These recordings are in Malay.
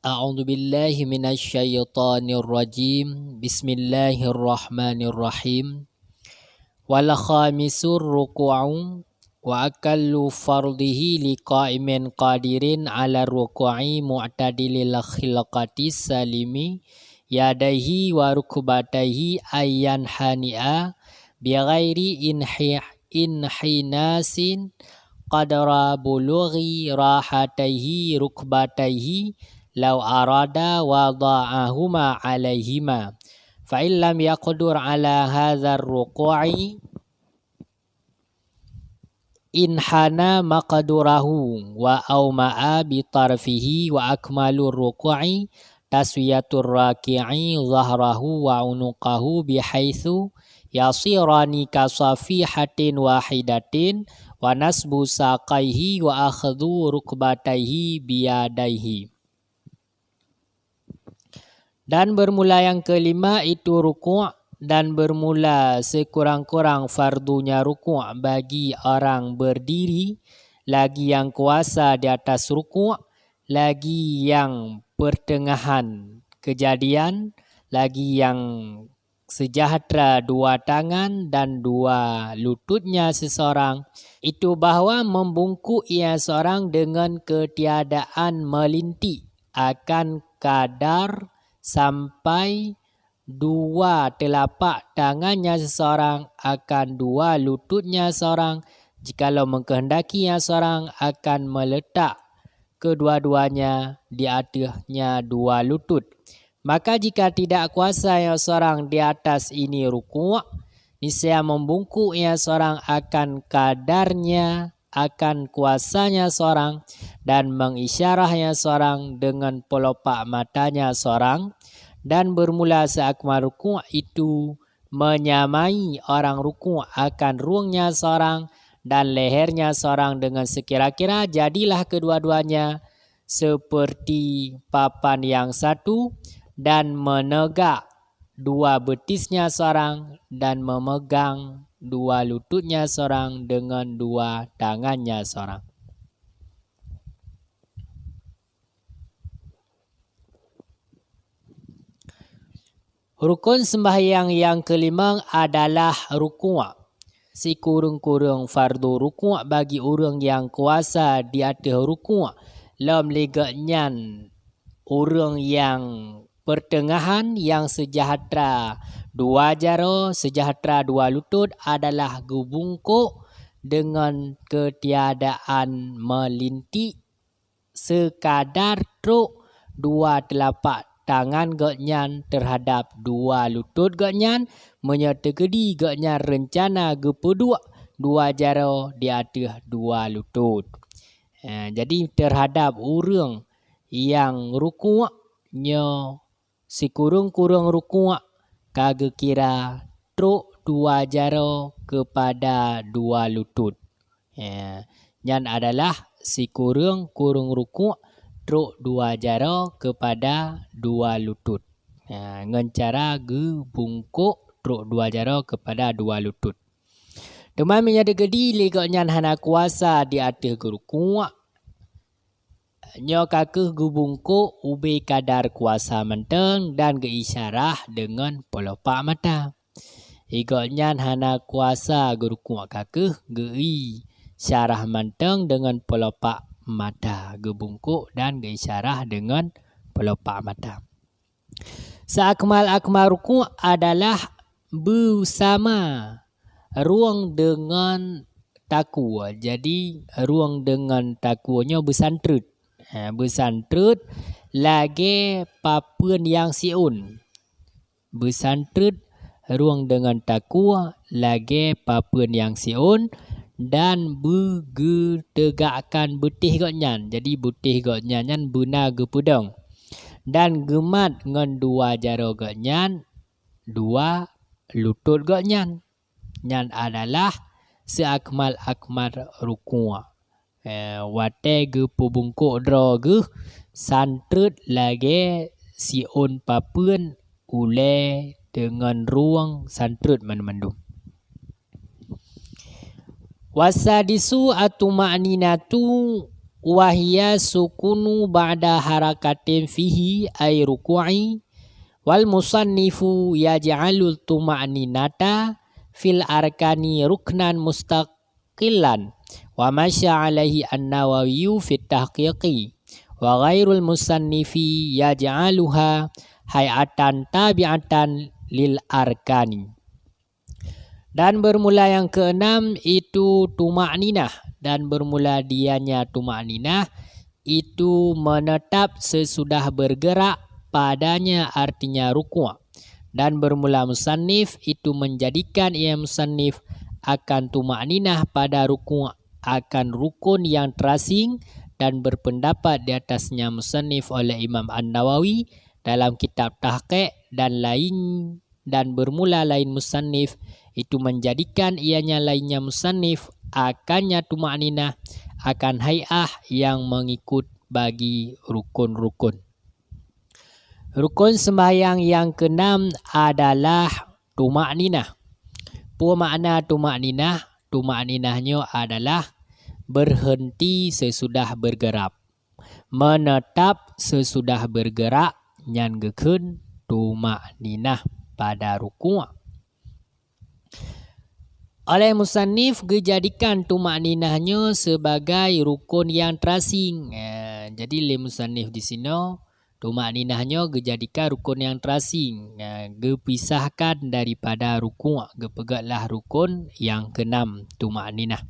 A'udzu billahi minasyaitonir rajim. Bismillahirrahmanirrahim. Wal khamisur ruku'u wa akallu fardihi liqa'imin qadirin ala ruku'i mu'tadilil khilqati salimi yadaihi wa rukbataihi ayyan hani'a bighairi inhinasin qadra bulughi rahataihi rukbataihi law arada wada'ahuma alaihima fa illam yaqdur ala hadzal ruku'i inhana maqdurahu wa auma'a bi tarfihi wa akmalur ruku'i taswiyatur raki'i zahrahu wa unuqahu bihaitsu yasirani kasafihatin wahidatin wa nasbu saqaihi wa akhdhu rukbataihi biyadaihi. Dan bermula yang kelima itu ruku' dan bermula sekurang-kurang fardunya ruku' bagi orang berdiri, lagi yang kuasa di atas ruku', lagi yang pertengahan kejadian, lagi yang sejahtera dua tangan dan dua lututnya seseorang, itu bahawa membungkuk ia seorang dengan ketiadaan melintik akan kadar sampai dua telapak tangannya seseorang akan dua lututnya seorang. Jikalau mengkehendaki yang seorang akan meletak kedua-duanya di atasnya dua lutut. Maka jika tidak kuasa yang seorang di atas ini rukuk, niscaya membungkuk yang seorang akan kadarnya, akan kuasanya seorang, dan mengisyarahnya seorang dengan pelopak matanya seorang, dan bermula seakmal rukuk itu menyamai orang rukuk akan ruangnya seorang dan lehernya seorang dengan sekira-kira, jadilah kedua-duanya seperti papan yang satu dan menegak dua betisnya seorang dan memegang dua lututnya seorang dengan dua tangannya seorang. Rukun sembahyang yang kelima adalah rukuk. Si kurung-kurung fardu rukuk bagi orang yang kuasa di atas rukuk. Lam legatnya orang yang pertengahan yang sejahtera dua jari, sejahtera dua lutut adalah gebungkuk dengan ketiadaan melintik sekadar truk dua telapak tangan gaknyan terhadap dua lutut gaknyan, menyertai gaknyan rencana gepeduk dua jari di atas dua lutut. Jadi terhadap orang yang rukuknya sekurung-kurung rukuk kagak kira truk dua jari kepada dua lutut. Yang adalah sekurung-kurung rukuk truk dua jari kepada dua lutut. Dengan cara gebungkuk truk dua jari kepada dua lutut. Teman menyatakan legaknya hana kuasa di atas rukuk. Nyo kakeh gebungkuk ubi kadar kuasa menteng dan geisyarah dengan pelopak mata. Igaknya hana kuasa gerukuk kakeh gei syarah menteng dengan pelopak mata, gebungkuk dan geisyarah dengan pelopak mata. Seakmal-akmal rukuk adalah bersama ruang dengan taku. Jadi ruang dengan takunya bersantret. Bersantret lagi papan yang siun. Bersantret ruang dengan taku lagi papan yang siun dan bergetegakkan betih gaknyan. Jadi betih gaknyan benar gepedang. Dan gemat dengan dua jari gaknyan, dua lutut gaknyan. Yang adalah seakmal-akmal rukuk. Wate ge pebungkuk dra ge santret lagi siun papan ule dengan ruang santret mandu. Wasadisu atu ma'ninatu Wahia sukunu ba'da harakatin fihi ay ruku'i wal musannifu yaj'alul tuma'ninata fil arkani ruknan mustaqillan wa masya alaihi an-Nawawi fit tahqiqi wa ghairul musannifi yaj'aluha hayatan tabi'atan lil arkani. Dan bermula yang keenam itu tuma'ninah, dan bermula dianya tuma'ninah itu menetap sesudah bergerak padanya, artinya ruku'. Dan bermula musannif itu menjadikan ia musannif akan tuma'ninah pada ruku' akan rukun yang terasing, dan berpendapat di atasnya musannif oleh Imam An-Nawawi dalam kitab Tahqiq dan bermula lain musannif itu menjadikan ianya lainnya musannif akannya tuma'ninah akan hay'ah yang mengikut bagi rukun-rukun. Rukun sembahyang yang keenam adalah tuma'ninah. Makna tuma'ninah, tuma'ninahnya adalah berhenti sesudah bergerak, menetap sesudah bergerak, nyan gekeun tuma'ninah pada ruku'. Oleh musannif dijadikan tuma'ninahnya sebagai rukun yang terasing. Jadi oleh musannif di sini tuma'ninahnya dijadikan rukun yang terasing. Gepisahkan daripada ruku', gepegaklah rukun yang keenam tuma'ninah.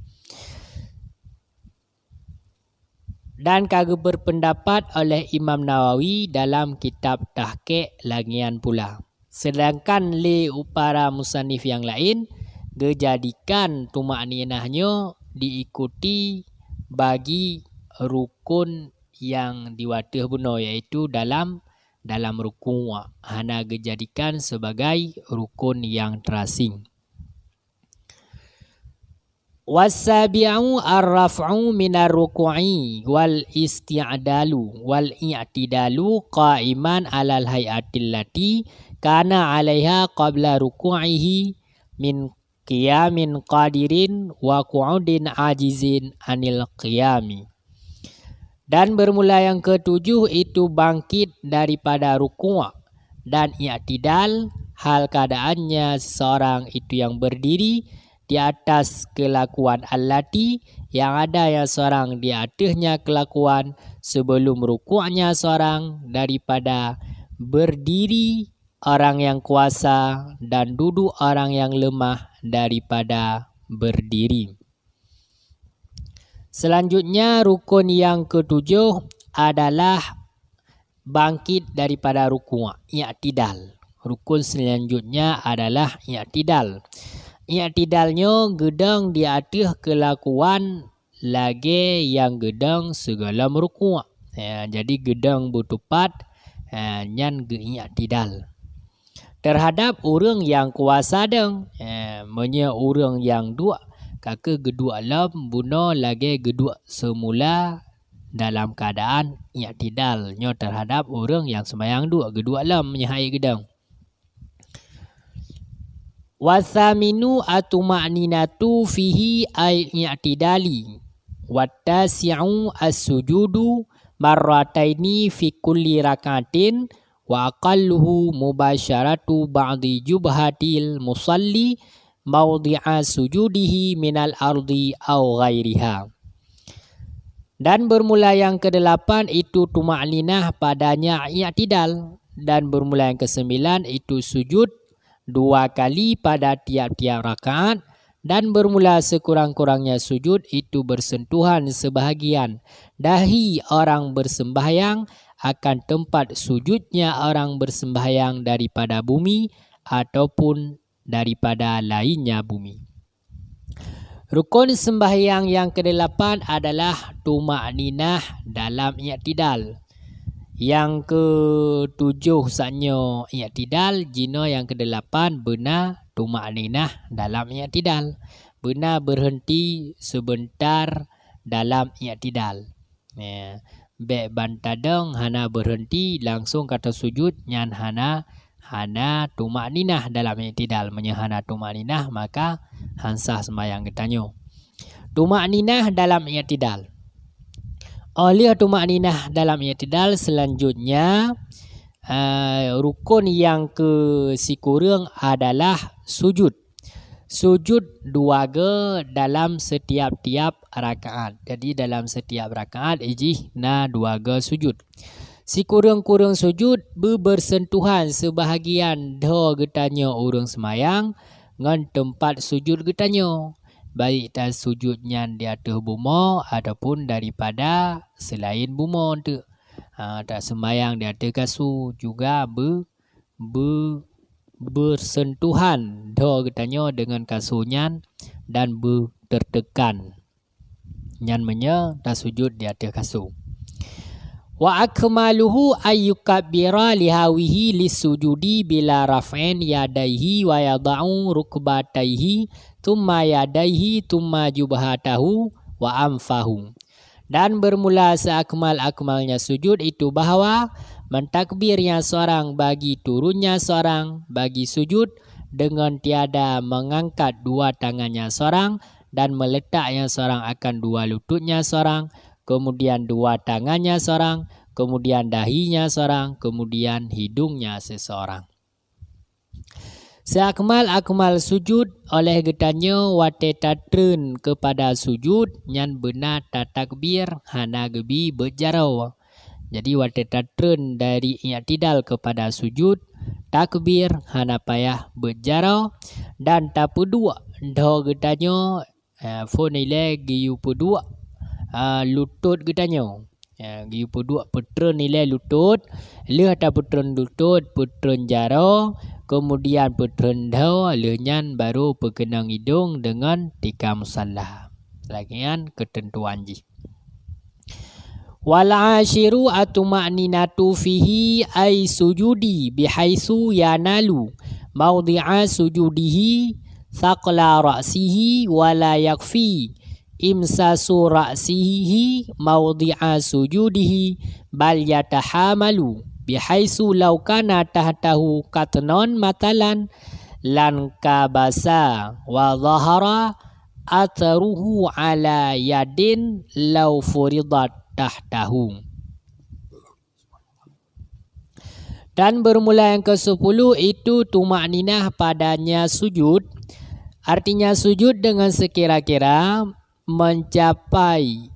Dan kagak berpendapat oleh Imam Nawawi dalam kitab Tahqiq lagian pula. Sedangkan li para musannif yang lain dijadikan tuma'ninahnya diikuti bagi rukun yang diwatih buno, yaitu dalam ruku'. Hana dijadikan sebagai rukun yang terasing. Wasabi'u ar-raf'u minar ruku'i wal isti'dalu wal i'tidalu qa'iman alal hay'atil lati kana 'alaiha qabla ruku'ihi min qiyamin qadirin wa qu'udin ajizin anil qiyami. Dan bermula yang ketujuh itu bangkit daripada ruku' dan i'tidal, hal keadaannya seseorang itu yang berdiri di atas kelakuan allati, yang ada yang seorang di atasnya kelakuan sebelum ruku'nya seorang, daripada berdiri orang yang kuasa dan duduk orang yang lemah daripada berdiri. Selanjutnya rukun yang ketujuh adalah bangkit daripada ruku', i'tidal. Rukun selanjutnya adalah i'tidal. I'tidalnya gedang di atas kelakuan lagi yang gedang segala ruku'. Jadi gedang bertupat nyan i'tidal. Terhadap orang yang kuasa deng, menye orang yang dua kakak gedua alam buno lagi gedua semula dalam keadaan i'tidalnya terhadap orang yang sembahyang dua gedua alam menyahai gedang. Wasaminu atuma'ninatu fihi al-i'tidali wattasi'u as-sujudu marrataini fi kulli rakatin wa aqalluhu mubasyaratu ba'di jubhatil musalli mawdi'a sujudihi minal ardi aw ghairiha. Dan bermula yang ke-8 itu tuma'ninah padanya i'tidal, dan bermula yang ke-9 itu sujud 2 kali pada tiap-tiap rakaat, dan bermula sekurang-kurangnya sujud itu bersentuhan sebahagian dahi orang bersembahyang akan tempat sujudnya orang bersembahyang daripada bumi ataupun daripada lainnya bumi. Rukun sembahyang yang ke-8 adalah tuma'ninah dalam i'tidal. Yang ke-7 saknya i'tidal, jina yang ke-8 benar tuma'ninah dalam i'tidal. Benar berhenti sebentar dalam i'tidal. Bek bantadeng hana berhenti langsung kata sujud nyan hana tuma'ninah dalam i'tidal. Menyahana tuma'ninah maka hansah sembahyang getanyo. Tuma'ninah dalam i'tidal. Oleh tumakninah dalam i'tidal selanjutnya rukun yang ke-10 adalah sujud. Sujud 2 dalam setiap-tiap rakaat. Jadi dalam setiap rakaat ijih na 2 sujud. Si kurang-kurang sujud bersentuhan sebahagian dah getanya orang semayang ngan tempat sujud getanya. Baik tak sujudnya di atas buma ataupun daripada selain buma tu. Tak semayang di atas kasur juga bersentuhan dah getanya dengan kasurnya dan tertekan. Nyan tak sujud di atas kasur. Wa akmaluhu ayyukabbira lihawihi lisujudi bila raf'in yadaihi wa yada'u rukbataihi thumma yadaihi thumma jubhatahu wa amfahu. Dan bermula seakmal-akmalnya sujud itu bahawa mentakbirnya seorang bagi turunnya seorang bagi sujud dengan tiada mengangkat 2 tangannya seorang dan meletaknya seorang akan 2 lututnya seorang, kemudian 2 tangannya seorang, kemudian dahinya seorang, kemudian hidungnya seseorang. Seakmal-akmal sujud oleh getanya wate tatren kepada sujud nyan benar takbir hana gebi berjarau. Jadi wate tatren dari i'tidal kepada sujud takbir hana payah berjarau dan tak pedua dah getanya fonile giu pedua lutut getanya. Giu pedua petren nilai lutut, leh tak petren lutut, petren jarau, kemudian petren dah, lehnyan baru perkenang hidung dengan tikam salah. Lagian ketentuan ji. Wal ashiru atumakninatu fihi ay sujudi bihaisu yanalu mawdi'a sujudihi thaqla ra'sihi wala yakfi imsasu ra'sihi mawdi'a sujudihi bal yatahamalu bihaisu law kana tahtahu katnon matalan lan kabasa wa dhahara atharuhu ala yadin law furidat tahtahu. Dan bermula yang ke-10 itu tumakninah padanya sujud. Artinya sujud dengan sekira-kira mencapai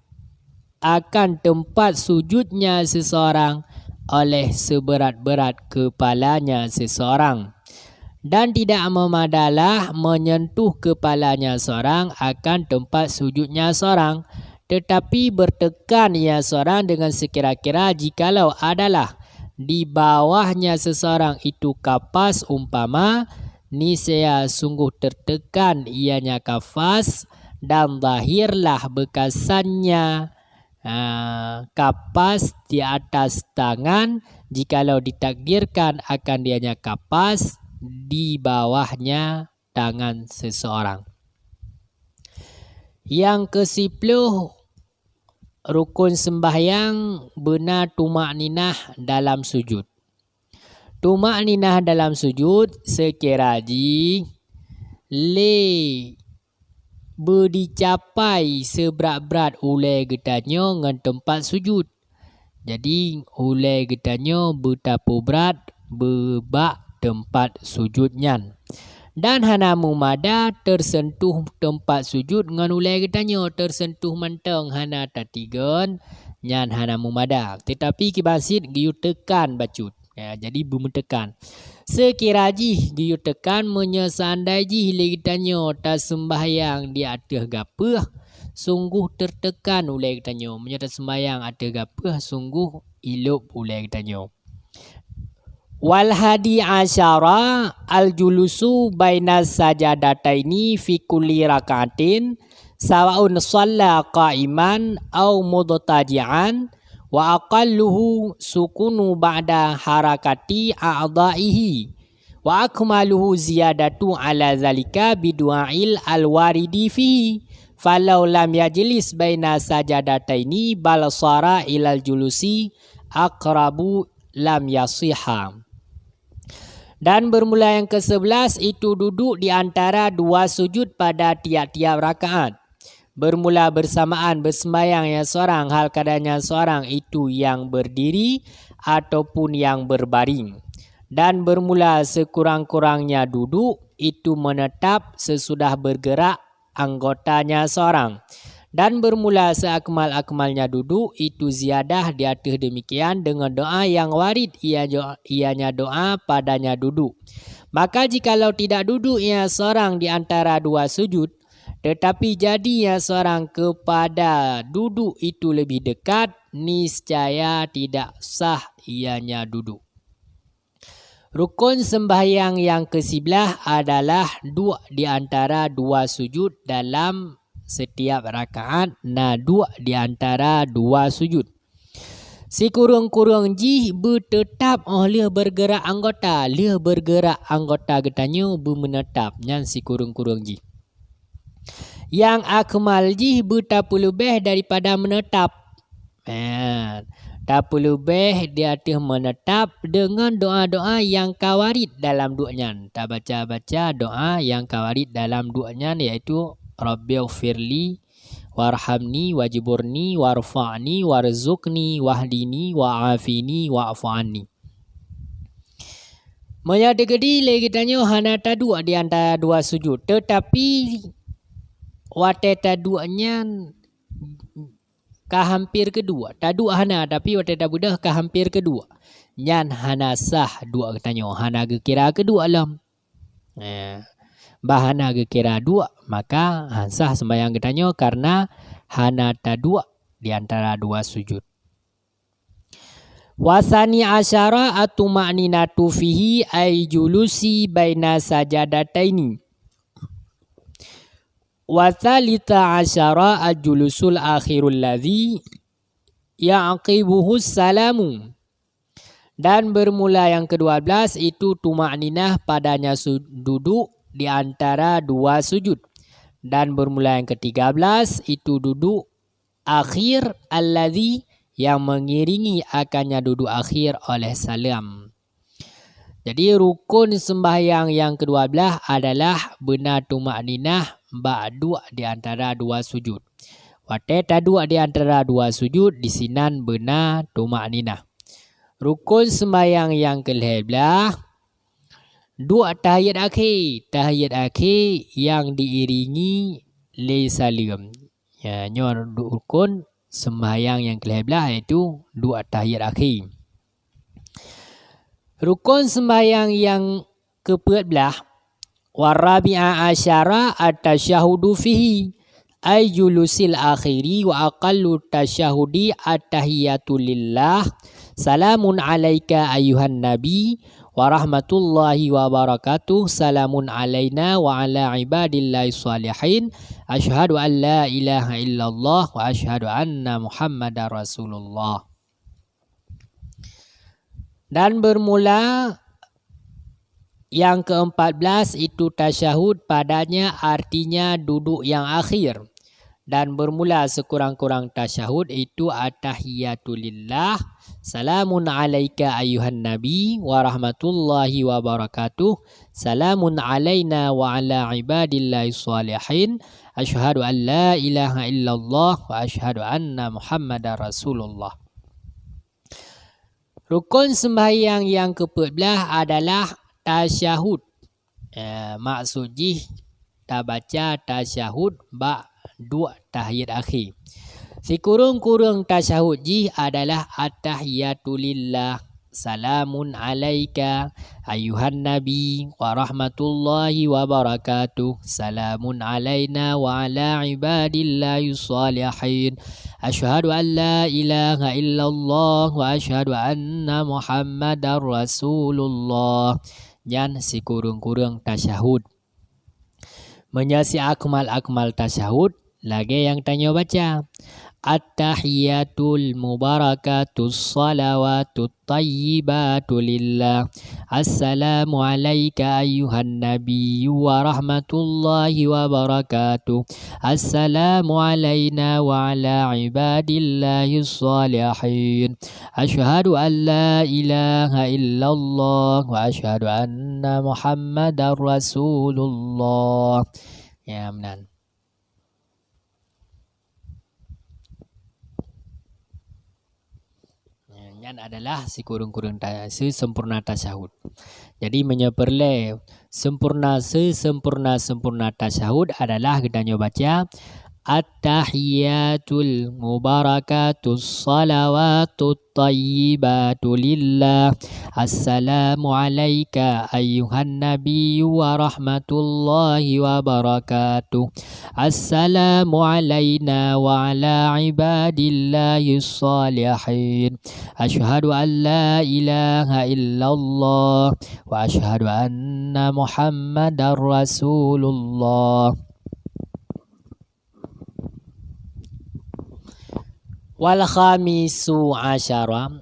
akan tempat sujudnya seseorang oleh seberat-berat kepalanya seseorang dan tidak memadalah menyentuh kepalanya seorang akan tempat sujudnya seorang, tetapi bertekan ia seorang dengan sekira-kira jikalau adalah di bawahnya seseorang itu kapas umpama niscaya sungguh tertekan ianya kapas dan zahirlah bekasannya kapas di atas tangan jikalau ditakdirkan akan dianya kapas di bawahnya tangan seseorang. Yang ke-10 rukun sembahyang benar tumakninah dalam sujud. Tumakninah dalam sujud sekira le berdicapai seberat-berat oleh getanya dengan tempat sujud. Jadi oleh getanya betapa berat bebak tempat sujudnya. Dan hana mumada tersentuh tempat sujud dengan oleh getanya tersentuh menteng hana tatigan nyan hana mumada. Tetapi kibasit giu tekan bacut. Jadi bermetekan. Sekira giu tekan menyesandai legitanyo tak sembahyang di atas gapah sungguh tertekan oleh gitanyo menyata sembahyang atas gapah sungguh ilup oleh gitanyo. Wal hadi asyara al julusu baina sajadataini fi kulli rakaatin sawaun shalla qa'iman aw mudtaji'an wa aqalluhu sukunu ba'da harakati a'dha'ihi wa akmaluhu ziyadatu ala zalika bidu'ail al-waridi fihi falau lam yajlis baina sajadataini bal sara ilal julusi aqrabu lam yasiha. Dan bermula yang ke-11 itu duduk di antara 2 sujud pada tiap-tiap rakaat. bermula bersamaan bersembahyang yang seorang hal keadaannya seorang itu yang berdiri ataupun yang berbaring. Dan bermula sekurang-kurangnya duduk itu menetap sesudah bergerak anggotanya seorang. Dan bermula seakmal-akmalnya duduk itu ziyadah di atas demikian dengan doa yang warid ianya doa padanya duduk. Maka jikalau tidak duduk ia seorang di antara dua sujud, tetapi jadinya seorang kepada duduk itu lebih dekat, niscaya tidak sah ianya duduk. Rukun sembahyang yang ke-11 adalah duduk di antara dua sujud dalam setiap rakaat, duduk di antara dua sujud. Sekurang-kurang jih bertetap oleh bergerak anggota, leh bergerak anggota getanya bermenetap yang sekurang-kurang jih. Yang akmal jih tak lebih daripada menetap. Tak lebih di atas menetap dengan doa-doa yang kawarid dalam duknya. Tak baca-baca doa yang kawarid dalam duknya, iaitu Rabbighfirli warhamni wajburni warfa'ni warzuqni wahdini wa'afini wa'fu anni. Menyadari lagi tanya hana taduk di antara dua sujud, tetapi wate taduknya hampir kedua. Taduk hana tapi wate tabudah hampir kedua. Nyan hana sah dua katanya, hana kira kedua alam. Bahana kira dua, maka sah sembahyang katanya karena hana taduk di antara dua sujud. Wasani asyara at-tuma'ninatu fihi ay julusi baina sajadataini. Wasalita asyara al-julusul akhirul ladzi ya'qibuhu salamu. Dan bermula yang ke-12 itu tuma'ninah padanya duduk di antara dua sujud. Dan bermula yang ke-13 itu duduk akhir alladzi yang mengiringi akannya duduk akhir oleh salam. Jadi rukun sembahyang yang ke-12 adalah benar tuma'ninah ba'du di antara dua sujud. Wate tadu di antara dua sujud di sinan benar tuma'ninah. Rukun sembahyang yang ke-11 dua tahiyat akhir. Tahiyat akhir yang diiringi le salam. Ya, nyor rukun sembahyang yang ke-11 iaitu dua tahiyat akhir. Rukun sembahyang yang ke-14 warabi'a asyara at-tasyahudu fihi ay julusil akhiri wa aqallu tasyahudi at-tahiyatu lillah salamun alaika ayuhan nabi wa rahmatullahi wa barakatuh salamun alaina wa ala ibadillahi salihin asyhadu an la ilaha illallah wa asyhadu anna muhammadar rasulullah. Dan bermula yang ke-14 itu tasyahud padanya artinya duduk yang akhir. Dan bermula sekurang-kurang tasyahud itu at-tahiyatulillah salamun alaika ayuhan nabi wa rahmatullahi wa barakatuh salamun alaina wa ala ibadillahi salihin asyhadu an la ilaha illallah wa asyhadu anna muhammadar rasulullah. Rukun sembahyang yang ke-14 adalah tasyahud. Maksud jih tak baca tasyahud dua tahiyat akhir. Sekurang-kurang tasyahud jih adalah at-tahiyatulillah salamun alaika ayuhan nabi wa rahmatullahi wa barakatuh salamun alaina wa ala ibadillahi salihin asyhadu an la ilaha illallah wa asyhadu anna muhammadar rasulullah. Dan sekurang-kurang tasyahud. Menyasi akmal tasyahud lagi yang tanya baca at-tahiyatul mubarakatus salawatut tayyibatu lillah assalamu alayka ayyuhan nabiyyu wa rahmatullahi wa barakatuh assalamu alayna wa ala ibadillahi salihin asyhadu an la ilaha illallah wa asyhadu anna muhammadar rasulullah. Ya benar. Yang adalah sekurang-kurang sempurna tasyahud. Jadi menyeperle sempurna tasyahud adalah kita baca At-tahiyatul mubarakatus salawatut tayyibatu lillah. Assalamu alayka ayyuhan nabiyyu wa rahmatullahi wa barakatuh. Assalamu alayna wa ala ibadillahis salihin. Asyhadu an la ilaha illallah wa asyhadu anna Muhammadar Rasulullah. Wal khamisa asyara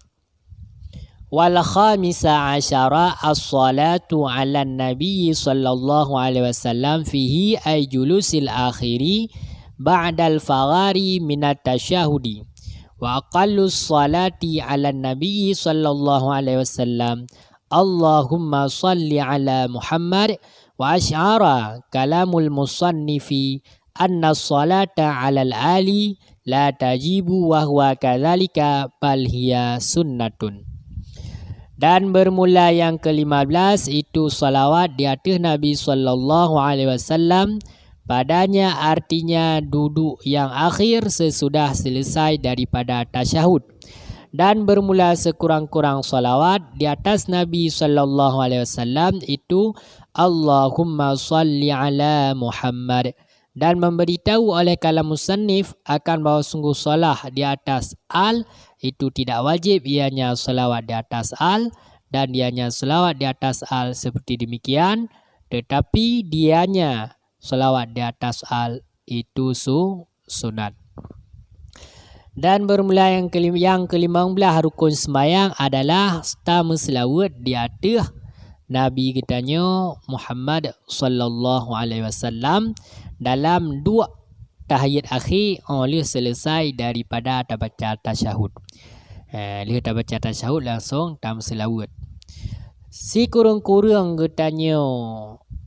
as-salatu ala nabi sallallahu alaihi wasallam fihi ay julusil akhiri ba'dal faghari minat tasyahudi wa aqallus salati ala nabi sallallahu alaihi wasallam Allahumma salli ala Muhammad wa asyara kalamul musannifi anna salata ala al-ali la tajibu wa huwa kadzalika bal hiya sunnatun. Dan bermula yang ke-15 itu salawat di atas Nabi sallallahu alaihi wasallam. Padanya artinya duduk yang akhir sesudah selesai daripada tasyahud. Dan bermula sekurang-kurang salawat di atas Nabi sallallahu alaihi wasallam itu Allahumma salli ala Muhammad. Dan memberitahu oleh kalam musannif akan bahawa sungguh salah di atas al itu tidak wajib, ianya selawat di atas al, dan dianya selawat di atas al seperti demikian, tetapi dianya selawat di atas al itu sunat. Dan bermula yang ke-15 rukun sembahyang adalah pertama selawat di atas Nabi kitanya Muhammad sallallahu alaihi wasallam dalam dua tahiyat akhir oleh selesai daripada baca tasyahud. Lihat baca tasyahud langsung tam selawat. Si kurang-kurang getanya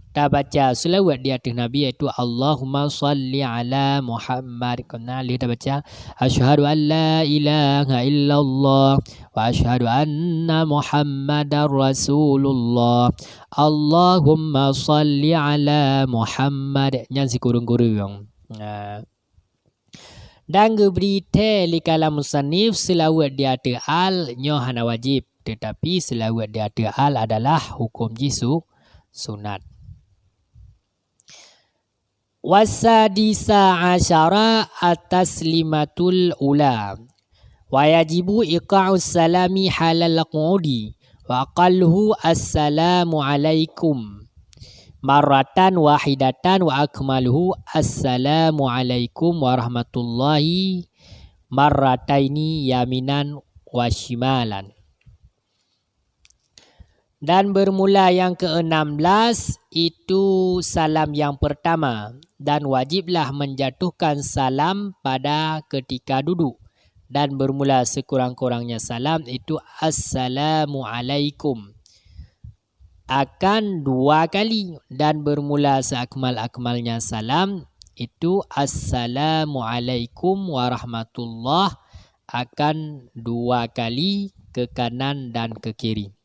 tak baca selawat di atas Nabi iaitu Allahumma salli ala Muhammad. Kena lihat baca asyhadu an la ilaha illallah wa asyhadu anna Muhammadar Rasulullah. Allahumma salli ala Muhammad. Yang si kurang-kurang. Dan berita li kalam musannif selawat di atas al nyo hana wajib, tetapi selawat di atas al adalah hukum jisu sunat. Wasadisa asyara at-taslimatul ula wa yajibu iqa'us salami halal qu'udi wa aqalluhu assalamu alaikum marratan wahidatan wa akmaluhu assalamu alaikum warahmatullahi marrataini yaminan wa shimalan. Dan bermula yang ke-16 itu salam yang pertama, dan wajiblah menjatuhkan salam pada ketika duduk. Dan bermula sekurang-kurangnya salam itu assalamu alaikum akan 2 kali, dan bermula seakmal-akmalnya salam itu assalamu alaikum warahmatullah akan 2 kali ke kanan dan ke kiri.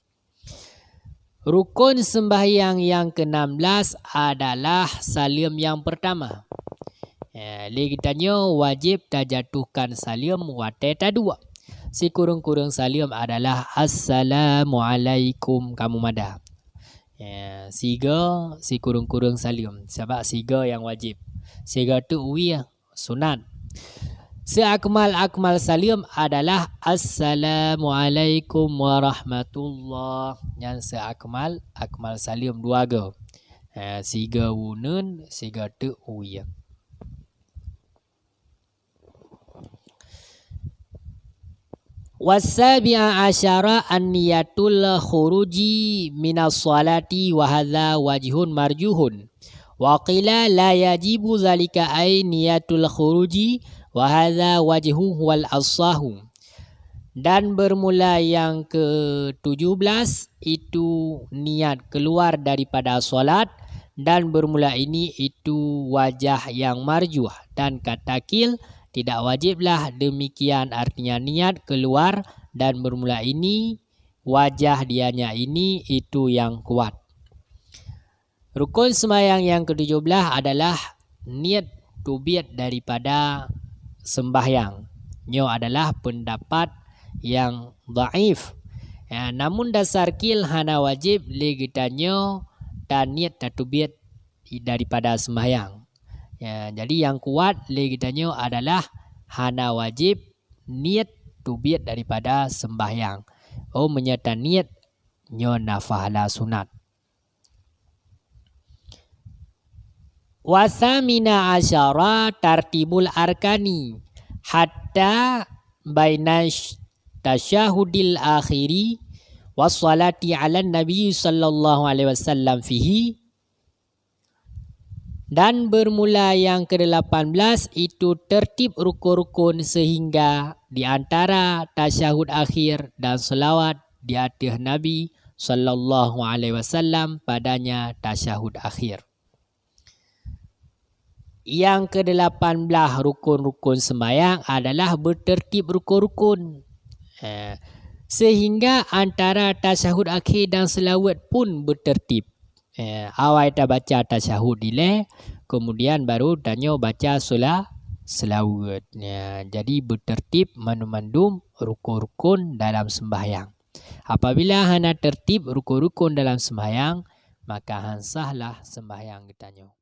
Rukun sembahyang yang ke-16 adalah salam yang pertama. Lagi tanya wajib tajatuhkan salam watai tadua. Si kurung-kurung salam adalah assalamualaikum kamu madah. Siga si kurung-kurung salam. Sebab siga yang wajib. Siga tu uwi sunat. Seakmal-akmal salam adalah assalamualaikum warahmatullah. Yang seakmal-akmal salam 2 ga. Siga wunun, siga tu uya. Wasabi'a asyara an-niyatul khuruji minas salati wa hadza wajhun marjuhun. Wa qila la yajibu zalika ay niyatul khuruji wa hadza wajhu wal asahu. Dan bermula yang ke-17 itu niat keluar daripada solat, dan bermula ini itu wajah yang marjuh, dan katakil tidak wajiblah demikian, artinya niat keluar dan bermula ini wajah dianya ini itu yang kuat. Rukun sembahyang yang ke-17 adalah niat tubiat daripada sembahyang. Nyo adalah pendapat yang dhaif. Namun dasar kil hana wajib legitanyo dan niat tubiat daripada sembahyang. Jadi yang kuat legitanyo adalah hana wajib niat tubiat daripada sembahyang. Menyata niat nyo nafahala sunat. Wasamina asyara tartibul arkani hatta bainash tasyahudil akhiri wassalati ala nabi sallallahu alaihi wasallam fihi. Dan bermula yang ke-18 itu tertib rukun-rukun sehingga di antara tasyahud akhir dan selawat di atas Nabi sallallahu alaihi wasallam padanya tasyahud akhir. Yang ke-18 rukun-rukun sembahyang adalah bertertib rukun-rukun. Sehingga antara tasyahud akhir dan selawat pun bertertib. Awal kita baca tasyahud dile, kemudian baru danyo baca selawat. Jadi bertertib manumandum rukun-rukun dalam sembahyang. Apabila hana tertib rukun-rukun dalam sembahyang, maka hansahlah sembahyang kita nyo.